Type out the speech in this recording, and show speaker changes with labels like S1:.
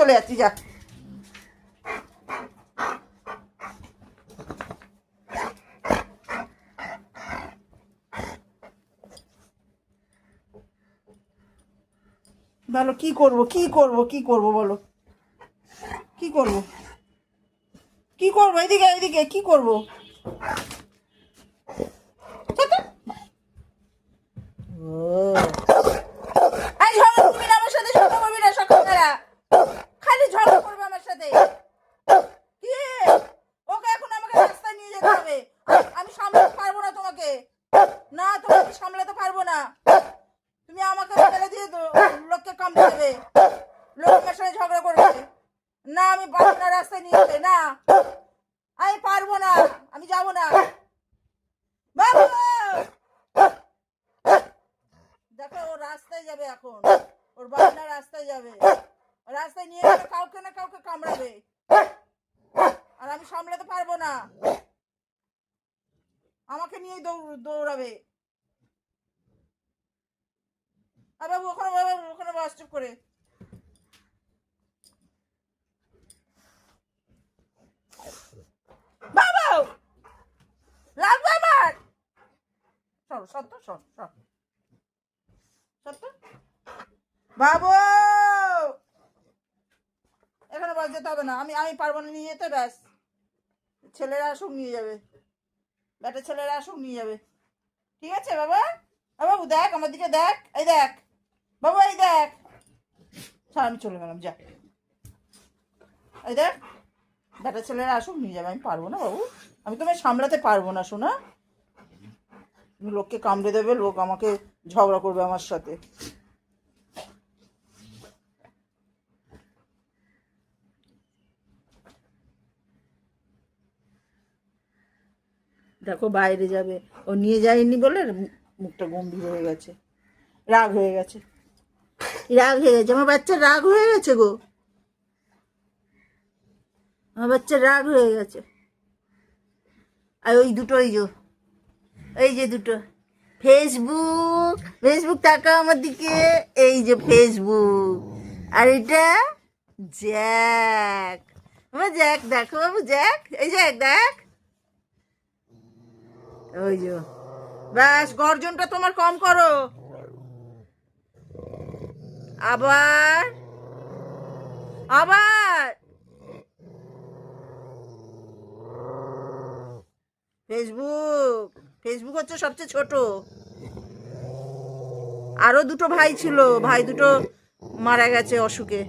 S1: চলে যাচ্ছি, যা। বলো কি করব, কি করব, কি করব, বলো কি করব, কি করব, এদিকে এদিকে কি করব? এই ঝগড়া করবি না আমার সাথে, ঝগড়া করবি না সকালবেলা, খালি ঝগড়া করবে আমার সাথে। কি ওকে এখন আমাকে রাস্তায় নিয়ে যেতে হবে, আমি সামলাতে পারবো না তোমাকে, না তোমাকে সামলাতে পারবো না। তুমি আমাকে ফেলে দিয়ে লোককে কামড়ে দেবে, লোক আমার সাথে ঝগড়া করবে, না আমি পারবো না রাস্তায় নিয়ে যেতে, না আমি পারবো না, আমি যাবো না। বাবু দেখো ও রাস্তায় যাবে এখন, ওর বাবা রাস্তায় যাবে, রাস্তায় নিয়ে গেলে কাউকে না কাউকে কামড়াবে, আর আমি সামলাতে পারবো না, আমাকে নিয়ে দৌড়াবে। আর বাবু ওখানে বাস চুপ করে। বাবু লাগবে আমার, সর সত্য, সর সর সত্য। বাবু এখানে বাস যেতে হবে না, আমি পারবো না নিয়ে যেতে, ব্যাস ছেলেরা আসুক নিয়ে যাবে, বেটা ছেলেরা আসুক নিয়ে যাবে, ঠিক আছে বাবা? বাবু দেখ আমার দিকে, দেখ এই দেখ বাবু, এই দেখ, আমি চলে গেলাম, যা, এই দেখ বেটা ছেলেরা আসুক নিয়ে যাবে, আমি পারবো না বাবু, আমি তোমায় সামলাতে পারবো না শোনা, তুমি লোককে কামড়ে দেবে, লোক আমাকে ঝগড়া করবে আমার সাথে। দেখো বাইরে যাবে, ও নিয়ে যায়নি বলে মুখটা গম্ভীর হয়ে গেছে, রাগ হয়ে গেছে, রাগ হয়ে গেছে, আমার বাচ্চা রাগ হয়ে গেছে গো, আমার বাচ্চা রাগ হয়ে গেছে। আর ওই দুটো, এই যে দুটো ফেসবুক, ফেসবুক তাকাও আমার দিকে, এই যে ফেসবুক, আর এটা জ্যাক, আমার জ্যাক দেখো বাবু, জ্যাক, এই জ্যাক দেখ, ওই যে, ব্যাস গর্জনটা তোমার কম করো, আবার আবার ফেসবুক, ফেসবুক হচ্ছে সবচেয়ে ছোট, আরো দুটো ভাই ছিল, ভাই দুটো মারা গেছে অসুখে।